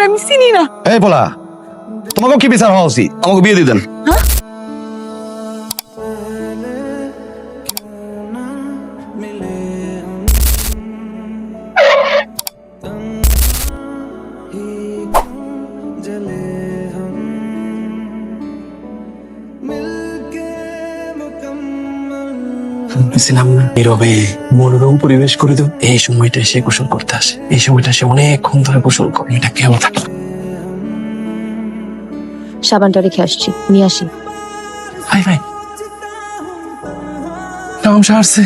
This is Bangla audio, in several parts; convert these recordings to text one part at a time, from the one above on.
পোলারে আমি চিনি না। এই পোলা, তোমাকে কি বিচার হওয়া উচিত? আমাকে বিয়ে দিতেন। ছিলাম না নীরবে মনোরম পরিবেশ করে দেব। এই সময়টা সে গোসল করতে আসে, এই সময়টা সে অনেকক্ষণ ধরে গোসল করে। এটা কেমন থাকে? সাবানটা রেখে আসছি, নিয়ে আসি। হাই ভাই, তামসা আসছে।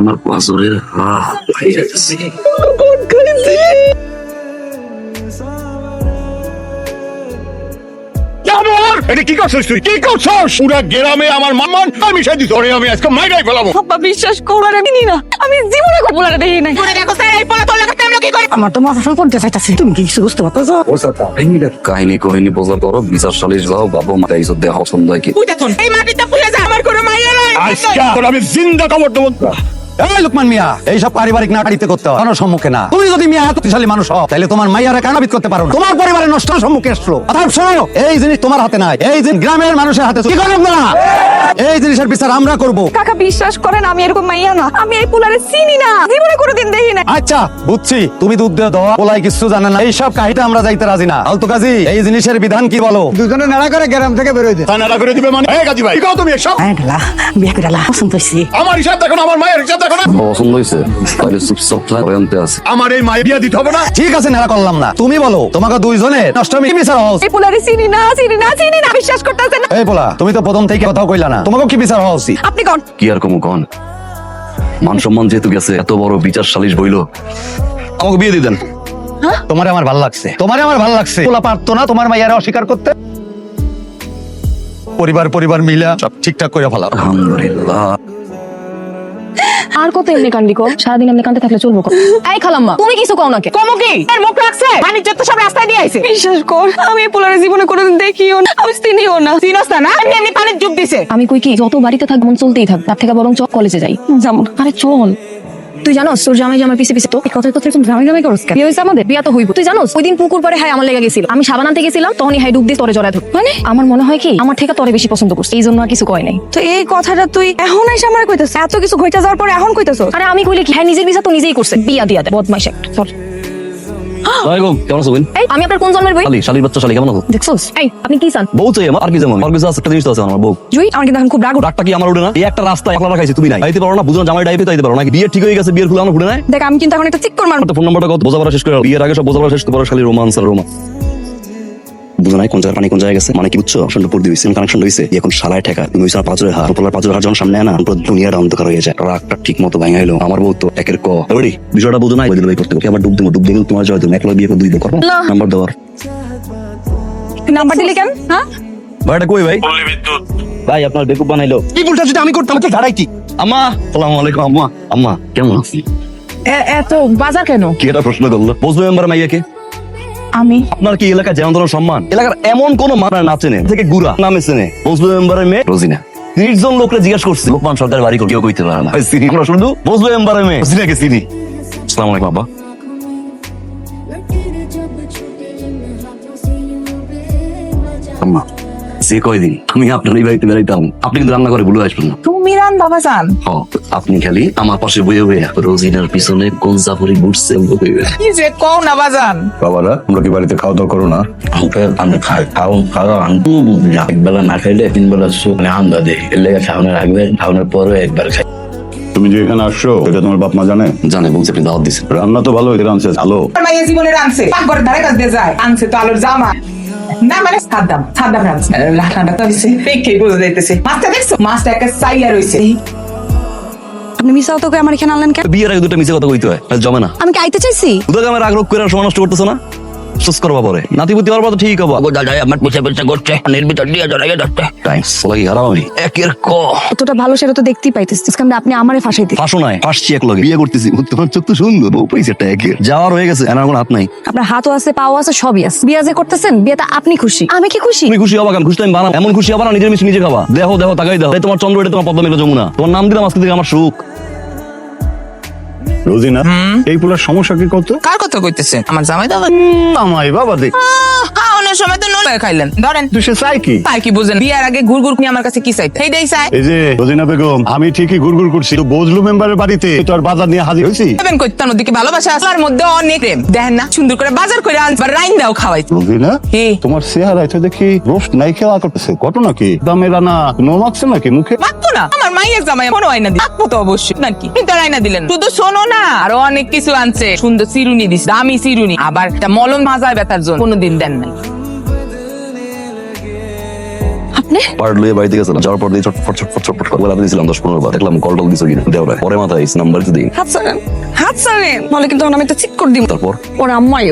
আমার পাঁচরের এটা কি করছিস তুই? কি করছিস? পুরা গ্রামে আমার মান আমি সাথে ধরে আমি আজকে মাইরাই ফেলাবো। আব্বা বিশ্বাস করো, আমি চিনি না, আমি জীবনে পোলারে দেখি নাই। আমার তো মাথা করতে চাইতেছে, তুমি কি কিছু বুঝতে পারছো? কাহিনী কহিনী বোঝা করো, বিচার সালিশ গাও, বাবা মাথা এইসব দেওয়া পছন্দ হয় কি? এই মাটিতে ফুলে যায় আমার কোনো মাইয়া নাই। আজকে তোর আমি জিন্দা কবর দেবো। এই লোকমান মিয়া, এইসব পারিবারিক নাটকীতে করতে হয় কারণ সম্মুখে না। তুমি যদি মিয়া শক্তিশালী মানুষ হও তাহলে তোমার মাইয়ারা কানাবিত করতে পারো না। তোমার পরিবারের নষ্ট সম্মুখে আসলো। অর্থাৎ শোনো, এই জিনিস তোমার হাতে নাই, এই জিনিস গ্রামের মানুষের হাতে। কি করব না, এই জিনিসের বিচার আমরা করব। কাকা বিশ্বাস করেন, আমি এরকম মাইয়া না, আমি এই পোলারে চিনি না, জীবনে কোনোদিন দেখি না। আচ্ছা বুঝছি, তুমি দুধ দিয়ে দাও, পোলাই কিছু জানে না, এইসব কাহিটা আমরা যাইতে রাজি না। আলতু কাজী, এই জিনিসের বিধান কি বলো? দুজনে নাড়া করে গ্রাম থেকে বেরোয় দে। নাড়া করে দিবে মানে? এই কাজী ভাই, কি কও তুমি এসব? হ্যাঁ ঢালা, বিয়ে করে ঢালা, পছন্দ হয়েছে। আমার হিসাব দেখো না, আমার মায়ের হিসাব দেখো না। পছন্দ হয়েছে তাহলে চুপচাপ আনতে আছে। আমার এই মায়ের বিয়ে দিতে হবে না। ঠিক আছে, নাড়া করলাম না। তুমি বলো, তোমাকে দুইজনে নষ্টমী কি বিচার হওয়া উচিত? এই পোলারে চিনি না, চিনি না, চিনি না, বিশ্বাস করতেছেন না। এই পোলা, তুমি তো প্রথম থেকে কথা কইলা না, তোমাকে কি বিচার হওয়া উচিত? আপনি কোন? কি আর কমু কন, মান সম্মান যেহেতু গেছে, এত বড় বিচার সালিশ বইল, আমাকে বিয়ে দিতেন। তোমারে আমার ভালো লাগছে, তোমারে আমার ভালো লাগছে। পোলা পারতো না তোমার মাইয়ারে অস্বীকার করতে। পরিবার মিলা সব ঠিকঠাক করে ফেলা। আলহামদুলিল্লাহ। আর কত এমনি কান্দি কো? সারাদিন এমনি কান্দতে থাকলে চলবো? এই খালাম্মা, তুমি কিছু কও নাকি? কমো কি? এর মুখ রাখছে, বাণিজ্য তো সব রাস্তায় দিয়ে আইছে। বিশ্বাস কর, আমি এই পোলারে জীবনে কোনোদিন দেখিও না, আমি চিনিও না। চিনস না? এমনি এমনি পানির ডুব দিছে। আমি কই কি, যত বাড়িতে থাক মন চলতেই থাক, তার থেকে বরং চল কলেজে যাই। যেমন আরে চল। তুই জানোস তোর জামাই আমার পিছে পিছে তো এই কথার কথা তুমি জামাই করছ কেন? বিয়ে হইছে আমাদের, বিয়া তো হইব। তুই জানোস ওই দিন পুকুর পাড়ে হাই আমার লেগে গেছিল, আমি সাবান আনতে গেছিলাম, তখনই হাই ডুব দিয়ে তোরে জড়ায় ধর। মানে আমার মনে হয় কি আমার থেকে তোরে বেশি পছন্দ করছিস, এই জন্য আর কিছু কয় নাই। তো এই কথাটা তুই এখন এসে আমার কইতাছ? এত কিছু ঘইটা যাওয়ার পরে এখন কইতাছ? আরে আমি কইলে কি, হ্যাঁ নিজের বিচার তো নিজেই করছে, বিয়া দিয়া দে, বদমাইশ একটা। চল। ওয়ালাইকুম, কেমন আছো বোন? এই আমি আপনার কোন জন্মের বই? শালি, শালির বাচ্চা শালি, কেমন আছো? দেখছস? এই আপনি কি চান? বউ চাই আমার, আর কি যেমন আমার কাছে একটা জিনিস তো আছে, আমার বউ। জুই আমার কিন্তু এখন খুব রাগ। রাগটা কি আমার উঠে না? এই একটা রাস্তা একলা রাখাইছি, তুমি নাই আইতে পারো না, বুঝো না, জামাই ডাইতে আইতে পারো না। বিয়ে ঠিক হয়ে গেছে, বিয়ের ফুল আমার উঠে নাই। দেখ আমি কিন্তু এখন একটা চিক করে মারব। ফোন নাম্বারটা কত? বোঝাপড়া শেষ করে বিয়ের আগে সব বোঝাপড়া শেষ করে খালি রোমান্স আর রোমান্স। বুঝো নাই কোন জায়গায় পানি কোন জায়গায় গেছে, মানে কি বুঝছো? আসলে পড়ে দিয়েছি, কানেকশন হইছে, এখন শালায় ঠেকা। তুমি হইছো পাঁচরের হার, পোলার পাঁচরের হার যখন সামনে আনা, পুরো দুনিয়াটা অন্ধকার হয়ে যায়। রাগটা ঠিক মতো ভাঙা হইলো। আমার বউ তো একের ক এবারে বিষয়টা বুঝো নাই, বদল ভাই করতে আবার ডুব দেবো, ডুব দিয়ে তোমার জয় দেবো, একলা বিয়ে করে দুই দেবো। নাম্বার দেওয়ার নাম্বার দিলি কেন? হ্যাঁ ভাইটা কই ভাই? ভাই আপনার বেকুব বানাইলো। কি বলছো? যদি আমি করতাম তো ধারাই কি? আম্মা, আসসালামু আলাইকুম। আম্মা, আম্মা কেমন আছি? এত বাজার কেন? কি এটা প্রশ্ন করলো? বুঝবো মেম্বার মাইয়াকে? আমি আপনার কি এলাকায় যেমন ধরনের সম্মান, এলাকার এমন কোন মানা না চেনে থেকে গুড়া নামে চেনে? বুঝবো মেম্বারের মেয়ে রোজিনা। 30 জন লোকরে জিজ্ঞাসা করছি, লোকমান সরকার বাড়ি কেউ কইতে পারে না। চিনি আমরা শুধু বুঝবো মেম্বারের মেয়ে রোজিনাকে চিনি। আসসালামু আলাইকুম আব্বা। আম্মা, যে কয়দিন আমি আপনার এই বাড়িতে বেড়াইতাম, আপনি কিন্তু রান্না করে ভুলে আসবেন না। তুমি রান বাবা জান। আপনি খালি আমার পাশে বইয়ে বইয়ে রোজিনার পিছনে কোন জাফরি ঘুরছে কি যে কও না বাজান। বাবারা, তোমরা কি বাড়িতে খাওয়া দাওয়া করো না? আমি খাওয়া আনবো বুঝলাম, একবেলা না খাইলে 3 বেলা মানে আন্দা দেয়, এর লেগে খাওয়ানোর আগে খাওয়ানোর পরে একবার খাই। তুমি যে এখানে আসছো এটা তোমার বাপ মা জানে? জানে, বলছে আপনি দাওয়াত দিচ্ছেন। রান্না তো ভালো হইতে রাঁধছে, ভালো। মাইয়া জীবনে রানছে, পাকঘরের ধারে কাছ দিয়ে যায়, আনছে তো আলোর জামা না, মানে সাদ্দাম রানছে। রান্নাটা তো হইছে দেখেই বোঝা যাইতেছে। মাছটা দেখছো? মাছটা একটা সাইয়া রইছে। আপনি মিসাও তো আমার এখানে আনলেন কেন? বিয়ের আগে দুটো মিছে কথা কইতে হয়, জমে না। আমি কি আইতে চাইছি? দুটো আমার রাগ রোগ করে সময় নষ্ট করতেছো না? আফসোস করবা পরে নাতিপুতি হওয়ার পর তো ঠিক হবো। দাদা আমার পয়সা পয়সা করছে পানির ভিতর দিয়ে জড়াইয়া যাচ্ছে টাইম লাগি হারাম আমি একের ক কতটা ভালো সেটা তো দেখতেই পাইতেছি কিন্তু আপনি আমারে ফাঁসাইতে ফাঁসো নাই ফাঁসছি এক লগে বিয়ে করতেছি তোমার চোখ তো সুন্দর বউ পয়সাটা একের যাওয়ার হয়ে গেছে এনার কোনো হাত নাই। আপনার হাতও আছে পাও আছে সবই আছে বিয়া যে করতেছেন বিয়েটা আপনি খুশি আমি কি খুশি তুমি খুশি হবা কেন? খুশি তো আমি বানাবো, এমন খুশি হবা না নিজের মিষ্টি নিজে খাবা। দেখো দেখো তাকাই দাও, এই তোমার চন্দ্র, এটা তোমার পদ্মা মেঘ যমুনা, তোমার নাম দিলাম আজকে থেকে আমার সুখ। রোজিনা, এই পুলার সমস্যা কি কত? কার কথা কইতেছে? আমার জামাই দাদা আমাই বাবা দেখ খাওয়ানোর সময় তো নলে খাইলেন, ধরেন তুই সে চাই কি? তাই কি বুঝেন? বিয়ার আগে ঘুরঘুর নিয়ে আমার কাছে কি চাই? সেইটাই চাই। এই যে রোজিনা বেগম, আমি ঠিকই গুড়গুড় করছি, তো বজলু মেম্বারের বাড়িতে তো আর বাজার নিয়ে হাজির হয়েছি। দেবেন কইতার ওদিকে ভালোবাসা আছে, তার মধ্যে অনেক প্রেম। দেখেন না সুন্দর করে বাজার করে আনবার রাইন দাও খাওয়াই। রোজিনা, কি? তোমার চেহারায় তো দেখি রোস্ট নাই খেলা করতেছে, ঘটনা কি? দামে রানা নমাচ্ছে নাকি মুখে? মাখবো না, আমার মাইয়ের জামাই কোনো আয়না দিই মাখবো তো অবশ্যই নাকি? কিন্তু আয়না দিলেন শুধু শোনো না, আরো অনেক কিছু আনছে। সুন্দর চিরুনি দিস, দামি চিরুনি, আবার একটা মলম মাজায় ব্যথার জন্য কোনোদিন দেন নাই। আপনি পার্ট লইয়ে বাড়িতে গেছিলাম, যাওয়ার পর দিয়ে চটফট চটফট চটফট করে বলে দিয়েছিলাম 10-15 বার। দেখলাম কল টল দিছো কিনা দেওয়া, পরে মাথায় নাম্বারই তো দিই। হাত ছাড়েন নাহলে কিন্তু আমি একটা চিট করে দিব। তারপর ওর আম্মাই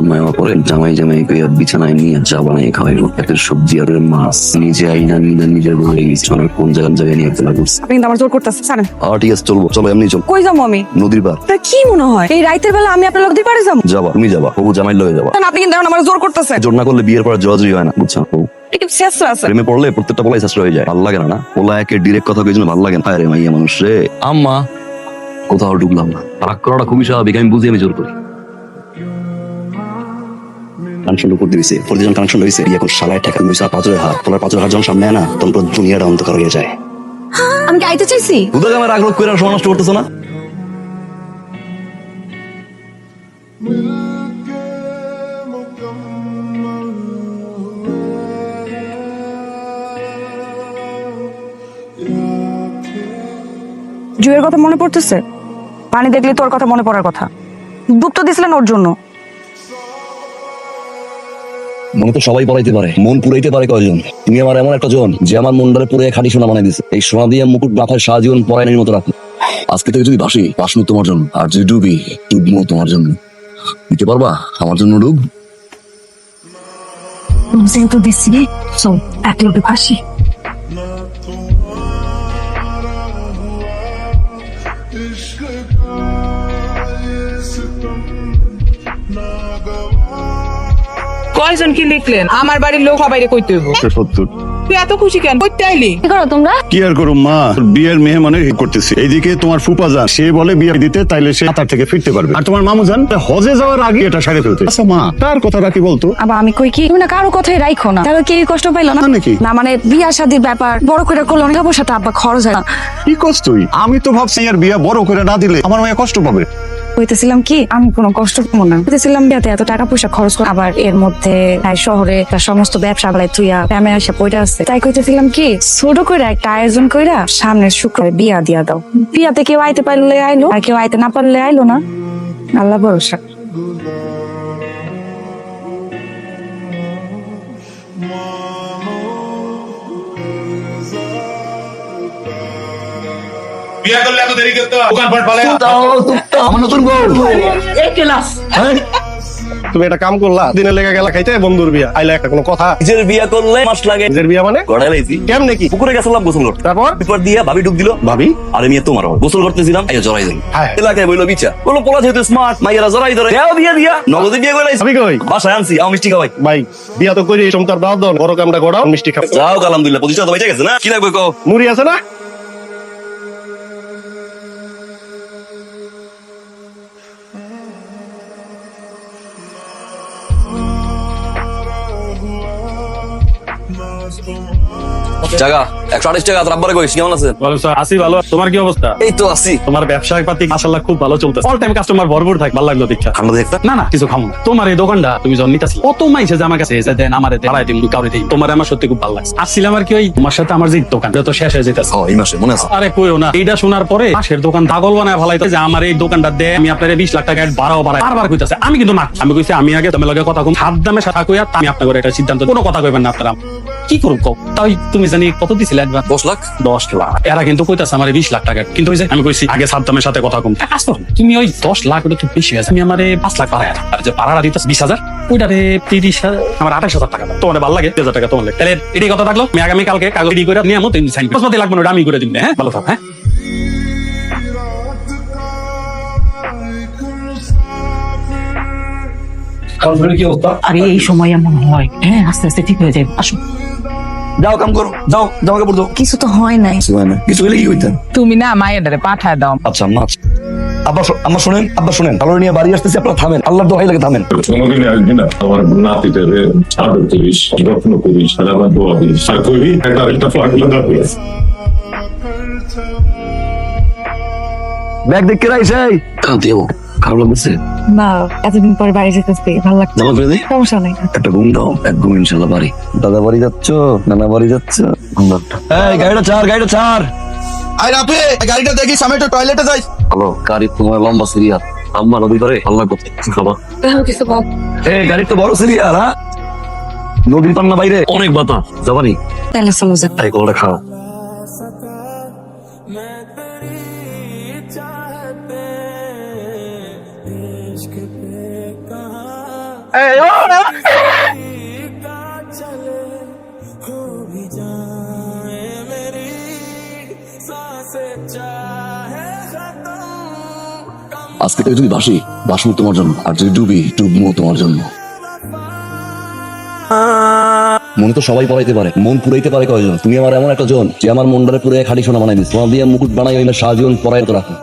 আম্মা আমার পরে জামাই জামাই কইয়া বিছানায় নিয়ে চা বানাই খাওয়াইলো, একটা সবজি আর মাছ নিজে আইনা নিজের বলে গেছি। কোন জায়গায় নিয়ে ফেলা করছে। আপনি কিন্তু আমার জোর করতেছেন ছাড়েন। ঠিক আছে চলবো, চলো এমনি চল। কই যাবো আমি? নদীর পার। তা কি মনে হয় এই রাতের বেলা আমি আপনার লোক দিয়ে পারে যাবো? যাবা, তুমি যাবা, হবু জামাই লয়ে যাবা। আপনি কিন্তু এখন আমার জোর করতেছেন। জোর না করলে বিয়ের পর জোরাজুরি হয় না, বুঝছো? একটু শেষ আছে। প্রেমে পড়লে প্রত্যেকটা পোলাই শেষ হয়ে যায়, ভালো লাগে না। না পোলা একে ডিরেক্ট কথা কই জন্য ভালো লাগে না। আরে মাইয়া মানুষ রে। আম্মা কোথাও ঢুকলাম না, রাগ করাটা খুবই স্বাভাবিক, আমি বুঝি, আমি জোর করি। কানেকশনটা করতে দিয়েছে, প্রতিজন কানেকশন হয়েছে। এখন শালায় টাকা 2-5 হাত, পোলার 5 হাত যখন সামনে আয় না, তখন পুরো দুনিয়াটা অন্ধকার হয়ে যায়। আমি কি আইতে চাইছি? বুঝা আমার রাগ রোগ করে সময় নষ্ট করতেছো না? জুয়ের কথা মনে পড়তেছে? পানি দেখলে তোর কথা মনে পড়ার কথা। ডুব তো দিছিলেন ওর জন্য। মনে তো সবাই পড়াইতে পারে, মন পুরাইতে পারে কয়জন? তুমি আমার এমন একটা জন যে আমার মনটারে পুরো খাঁটি সোনা বানাই দিছে। এই সোনা দিয়ে মুকুট মাথায় সারা জীবন পরায়নের মতো রাখো। আজকে থেকে যদি ভাসি, ভাসনু তোমার জন্য, আর যদি ডুবি, ডুবমো তোমার জন্য। দিতে পারবা আমার জন্য ডুব? যেহেতু দিচ্ছি চল এক লোকে ফাঁসি। কয়জন কি লিখলেন? আমার বাড়ির লোক সবাই কইতে হইব। 70। তুই এত খুশি কেন? কইতে আইলি? কি করো তোমরা? কি আর করুম মা, বিয়ের মেহমানের করতেছি। এইদিকে তোমার ফুপা যান, সে বলে বিয়ে দিতে, তাইলে সে কাতার থেকে ফিরতে পারবে। আর তোমার মামু যান হজে যাওয়ার আগে এটা সারে ফেলতে। আচ্ছা মা, তার কথাটা কি বলতো? আবার আমি কই কি তুমি না কারো কথাই রাখো না, তাহলে কেউ কষ্ট পাইলো না নাকি? না মানে বিয়া শাদির ব্যাপার বড় করে করলে অনেক সাথে আব্বা খরচ হয় না। কি কষ্ট তুই? আমি তো ভাবছি আর বিয়ে বড় করে না দিলে আমার মেয়ে কষ্ট পাবে। কইতেছিলাম কি আমি কোনো কষ্ট পাবো না, কইতেছিলাম বিয়াতে এত টাকা পয়সা খরচ করে, আবার এর মধ্যে শহরে তার সমস্ত ব্যবসা বেলায় তুইয়া প্যামে আসা পয়টা আছে, তাই কইতেছিলাম কি ছোট করে একটা আয়োজন কইরা সামনের শুক্রবারে বিয়া দিয়া দাও। বিয়াতে কেউ আইতে পারলে আইলো, আর কেউ আইতে না পারলে আইলো না, আল্লাহ ভরসা। বিয়া করলে এত দেরি করতে হয়? দোকান পাট পালে আমার নতুন বউ। হ্যাঁ? তুমি একটা কাম করলা, দিনে লেগে গেলা খাইতে, বন্ধুর বিয়া আইলা একটা কোনো কথা। নিজের বিয়া করলে মাস লাগে। নিজের বিয়া মানে গড়াই লাইছি। কেমনে কি? পুকুরে গেছিলাম গোসল করতে, তারপর পেপার দিয়া ভাবি ডুব দিল। ভাবি আরে মেয়ে তোমার গোসল করতেছিলাম, আইয়া জড়াই দিল। হ্যাঁ। এলাকায় বইলো বিচা বলো পোলা যেহেতু স্মার্ট, মাইয়ারা জড়াই ধরে দেও দিয়া দিয়া নগদে বিয়ে করে লাইছি। ভাবি কই? বাসায় আনছি, আমি মিষ্টি খাওয়াই। ভাই বিয়া তো করি, সোমতার দাওয়াত দাও, বড় কামটা গড়াও, মিষ্টি খাও। যাও আলহামদুলিল্লাহ, 25 টাকা তো বেঁচে গেছে না? কি লাগবে কও? মুড়ি আছে না? টাকা 128 টাকা। রাব্বারে কইস কেমন আছে? আসি ভালো, তোমার কি অবস্থা? এই তো আছি। তোমার ব্যবসা পাতি মাশাআল্লাহ খুব ভালো চলতেছে, অল টাইম কাস্টমার ভরপুর থাকে, ভালো লাগলো দেখা। ঠান্ডা দেখতা না না কিছু খামো না। তোমার এই দোকানটা তুমি যখন নিতেছি কত মাইছে যে আমার কাছে এসে দেন, আমারে বাড়াই দিন, কাউরে দিই। তোমার আমার সত্যি খুব ভালো লাগছে। আসছিলাম আর কি ওই তোমার সাথে আমার যে দোকান যত শেষ হয়ে যেতেছে। ও এই মাসে মনে আছে? আরে কইও না, এইটা শোনার পরে পাশের দোকান পাগল বানায় ভালাইতে যে আমার এই দোকানটা দে, আমি আপনার 20 লাখ টাকা বাড়াও বাড়াই বারবার কইতাছে। আমি কিন্তু না, আমি কইছি আমি আগে তোমার লগে কথা কম, হাত দামে সাথে কইয়া আমি আপনাদের এটা সিদ্ধান্ত, কোনো কথা কইবেন না আপনারা। কি করব কও? তাই তুমি জানি কত দিছিলে অ্যাডভান্স? 10 লাখ 10 লাখ। এরা কিন্তু কইতাছে আমার 20 লাখ টাকা, কিন্তু ওই যে আমি কইছি আগে সাদ্দামের সাথে কথা কম। কাজ করো, তুমি ওই 10 লাখ ওটা তো বেশি আছে, আমি আমারে 5 লাখ বাড়ায় আর যে ভাড়া দিতেছ 20,000, ওইটারে 30,000, আমার 28,000 টাকা দাও। তোমার ভালো লাগে 3000 টাকা তোমার লাগে, তাহলে এটাই কথা থাকলো। আমি আগামী কালকে কাগজ রেডি করে নিয়ে আমো, তুমি সাইন করো। প্রশ্নতে লাগবে না, ওটা আমি করে দিন। হ্যাঁ, ভালো থাক। হ্যাঁ, কি অবস্থা? আরে এই সময় এমন হয়, হ্যাঁ আস্তে আস্তে ঠিক হয়ে যাবে। আসো যাও কাম করো, যাও জামা কাপড় দাও। কিছু তো হয় নাই। কিছু হয় না, কিছু হলে কি হইতেন? তুমি না মায়ের পাঠায় দাও। আচ্ছা মা, আব্বা আম্মা শুনেন, আব্বা শুনেন, কালো নিয়ে বাড়ি আসতেছি, আপনারা থামেন, আল্লাহর দোহাই লাগে থামেন। কোনোদিন আসবি না, আমার নাতিদের আদর করিস, যত্ন করিস, আর আমার দোয়া দিস, আর করি একটা ফ্লাগ লাগাবি। ব্যাগ দেখে রাইছে দেব, খারাপ লাগছে? না, এতদিন পরে বাড়ি যেতেছি, ভালো লাগছে। জামা করে দিই, সমস্যা নাই। একটা ঘুম দাও, এক ঘুম ইনশাল্লাহ বাড়ি। দাদা বাড়ি যাচ্ছ, নানা বাড়ি যাচ্ছ? এই গাড়িটা ছাড়, গাড়িটা ছাড়। আই রাপে গাড়িটা দেখি, সামনে একটা টয়লেটে যাই। হ্যালো, গাড়ি তোমার লম্বা সিরিয়াল, আম্মা নদী পারে আল্লাহ করতে খাবা। কিছু বল। এই গাড়ি তো বড় সিরিয়াল, হ্যাঁ নদীর পান্না বাইরে অনেক বাতাস, যাবানি? তাহলে চলো যাক। তাই কলটা খাও। আজকে থেকে যদি ভাসি, ভাসবো তোমার জন্য, আর যদি ডুবি, ডুববো তোমার জন্য। মন তো সবাই পড়াইতে পারে, মন পুরাইতে পারে কয়জন? তুমি আমার এমন একটা জন যে আমার মনটারে পুরে খালি সোনা বানাই দিস, তোমার দিয়ে মুকুট বানাই সারা জীবন পড়াই রাখো।